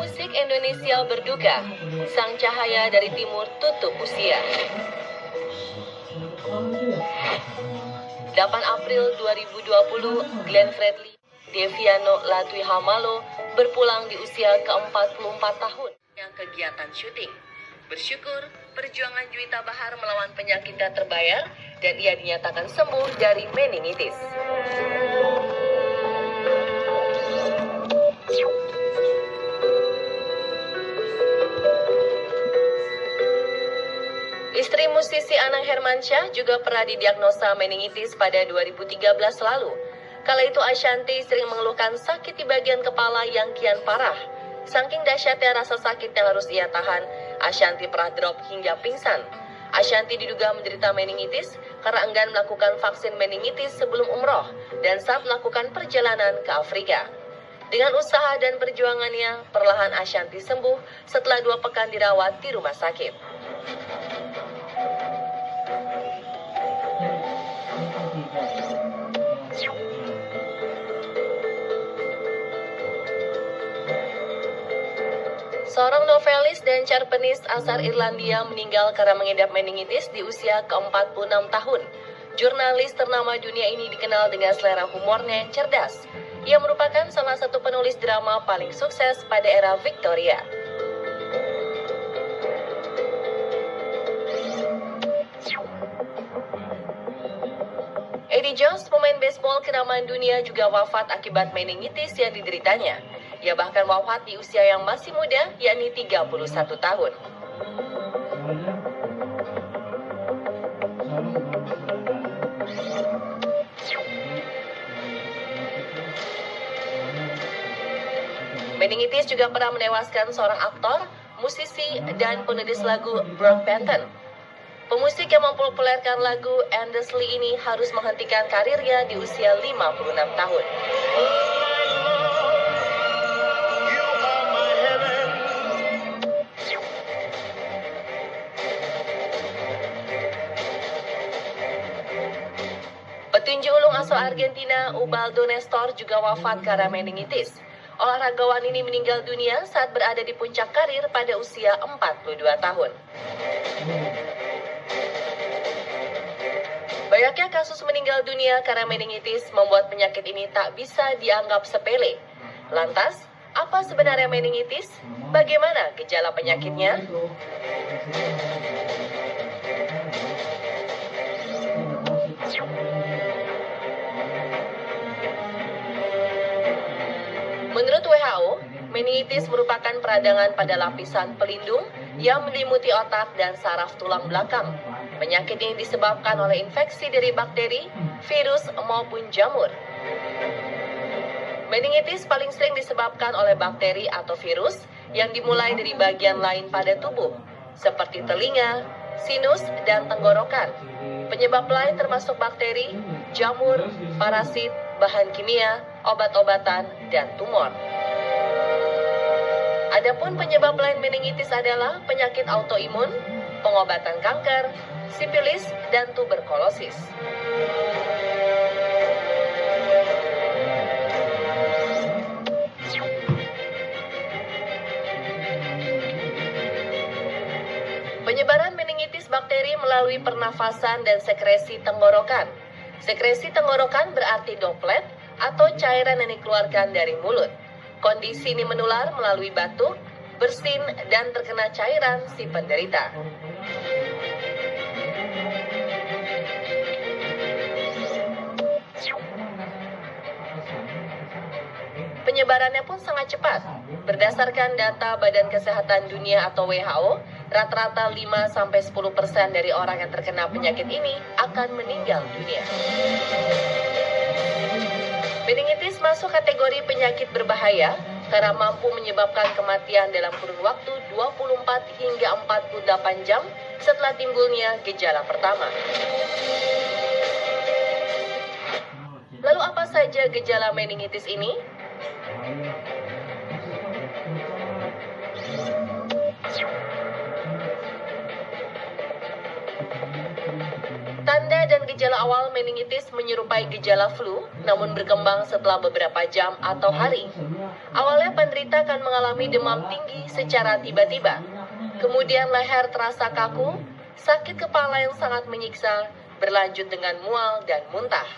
Musik Indonesia berduka, sang cahaya dari timur tutup usia. 8 April 2020, Glenn Fredly Deviano Latwi Hamalo berpulang di usia ke-44 tahun. Yang kegiatan syuting. Bersyukur, perjuangan Juwita Bahar melawan penyakit tak terbayar dan ia dinyatakan sembuh dari meningitis. Istri musisi Anang Hermansyah juga pernah didiagnosa meningitis pada 2013 lalu. Kala itu Ashanty sering mengeluhkan sakit di bagian kepala yang kian parah. Saking dahsyatnya rasa sakit yang harus ia tahan, Ashanty pernah drop hingga pingsan. Ashanty diduga menderita meningitis karena enggan melakukan vaksin meningitis sebelum umroh dan saat melakukan perjalanan ke Afrika. Dengan usaha dan perjuangannya, perlahan Ashanty sembuh setelah 2 pekan dirawat di rumah sakit. Seorang novelis dan cerpenis asal Irlandia meninggal karena mengidap meningitis di usia ke-46 tahun. Jurnalis ternama dunia ini dikenal dengan selera humornya yang cerdas. Ia merupakan salah satu penulis drama paling sukses pada era Victoria. Eddie Jones, pemain baseball kenamaan dunia, juga wafat akibat meningitis yang dideritanya. Ia bahkan wafat di usia yang masih muda, yakni 31 tahun. Meningitis juga pernah menewaskan seorang aktor, musisi, dan penulis lagu Brock Benton. Pemusik yang mempopulerkan lagu Endlessly ini harus menghentikan karirnya di usia 56 tahun. Petinju ulung asal Argentina, Ubaldo Nestor, juga wafat karena meningitis. Olahragawan ini meninggal dunia saat berada di puncak karir pada usia 42 tahun. Banyaknya kasus meninggal dunia karena meningitis membuat penyakit ini tak bisa dianggap sepele. Lantas, apa sebenarnya meningitis? Bagaimana gejala penyakitnya? Menurut WHO, meningitis merupakan peradangan pada lapisan pelindung yang melimuti otak dan saraf tulang belakang. Penyakit ini disebabkan oleh infeksi dari bakteri, virus, maupun jamur. Meningitis paling sering disebabkan oleh bakteri atau virus yang dimulai dari bagian lain pada tubuh, seperti telinga, sinus, dan tenggorokan. Penyebab lain termasuk bakteri, jamur, parasit, bahan kimia, obat-obatan, dan tumor. Adapun penyebab lain meningitis adalah penyakit autoimun, pengobatan kanker, sifilis, dan tuberkulosis. Penyebaran meningitis bakteri melalui pernafasan dan sekresi tenggorokan. Sekresi tenggorokan berarti droplet atau cairan yang dikeluarkan dari mulut. Kondisi ini menular melalui batuk, bersin, dan terkena cairan si penderita. Penyebarannya pun sangat cepat. Berdasarkan data Badan Kesehatan Dunia atau WHO, rata-rata 5-10% dari orang yang terkena penyakit ini akan meninggal dunia. Meningitis masuk kategori penyakit berbahaya karena mampu menyebabkan kematian dalam kurun waktu 24 hingga 48 jam setelah timbulnya gejala pertama. Lalu apa saja gejala meningitis ini? Tanda dan gejala awal meningitis menyerupai gejala flu, namun berkembang setelah beberapa jam atau hari. Awalnya penderita akan mengalami demam tinggi secara tiba-tiba. Kemudian leher terasa kaku, sakit kepala yang sangat menyiksa, berlanjut dengan mual dan muntah.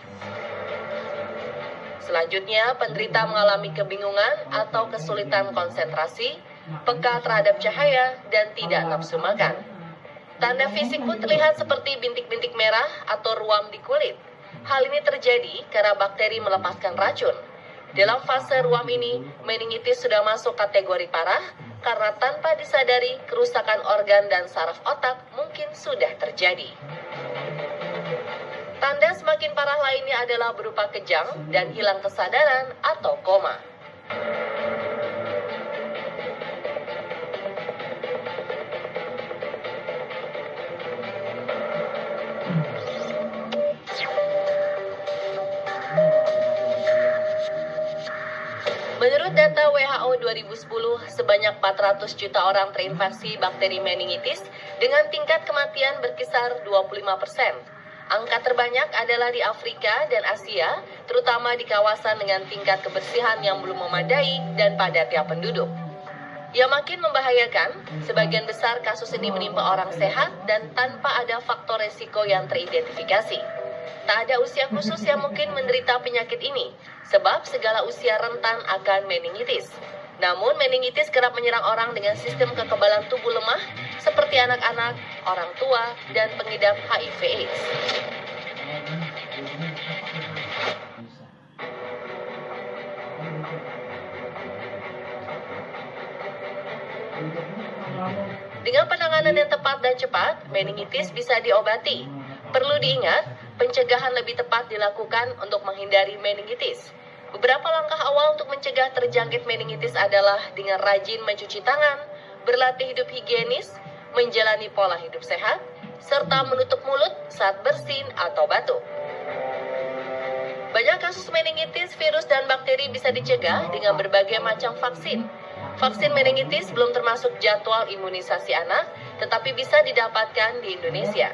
Selanjutnya, penderita mengalami kebingungan atau kesulitan konsentrasi, peka terhadap cahaya, dan tidak nafsu makan. Tanda fisik pun terlihat seperti bintik-bintik merah atau ruam di kulit. Hal ini terjadi karena bakteri melepaskan racun. Dalam fase ruam ini, meningitis sudah masuk kategori parah karena tanpa disadari kerusakan organ dan saraf otak mungkin sudah terjadi. Tanda semakin parah lainnya adalah berupa kejang dan hilang kesadaran atau koma. Menurut data WHO 2010, sebanyak 400 juta orang terinfeksi bakteri meningitis dengan tingkat kematian berkisar 25%. Angka terbanyak adalah di Afrika dan Asia, terutama di kawasan dengan tingkat kebersihan yang belum memadai dan padatnya penduduk. Yang makin membahayakan, sebagian besar kasus ini menimpa orang sehat dan tanpa ada faktor resiko yang teridentifikasi. Tak ada usia khusus yang mungkin menderita penyakit ini, sebab segala usia rentan akan meningitis. Namun, meningitis kerap menyerang orang dengan sistem kekebalan tubuh lemah, seperti anak-anak, orang tua, dan pengidap HIV/AIDS. Dengan penanganan yang tepat dan cepat, meningitis bisa diobati. Perlu diingat, pencegahan lebih tepat dilakukan untuk menghindari meningitis. Beberapa langkah awal untuk mencegah terjangkit meningitis adalah dengan rajin mencuci tangan, berlatih hidup higienis, menjalani pola hidup sehat, serta menutup mulut saat bersin atau batuk. Banyak kasus meningitis, virus, dan bakteri bisa dicegah dengan berbagai macam vaksin. Vaksin meningitis belum termasuk jadwal imunisasi anak, tetapi bisa didapatkan di Indonesia.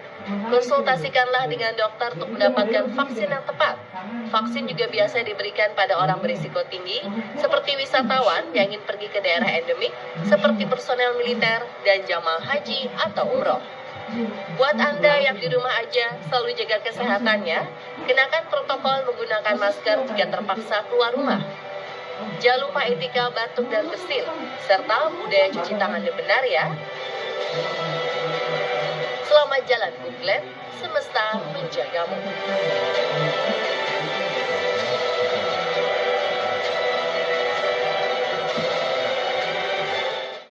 Konsultasikanlah dengan dokter untuk mendapatkan vaksin yang tepat. Vaksin juga biasa diberikan pada orang berisiko tinggi, seperti wisatawan yang ingin pergi ke daerah endemik, seperti personel militer dan jamaah haji atau umroh. Buat Anda yang di rumah aja, selalu jaga kesehatannya, kenakan protokol menggunakan masker jika terpaksa keluar rumah. Jangan lupa etika batuk dan bersin, serta budaya cuci tangan yang benar ya. Selamat jalan, Bung Glenn, semesta menjagamu.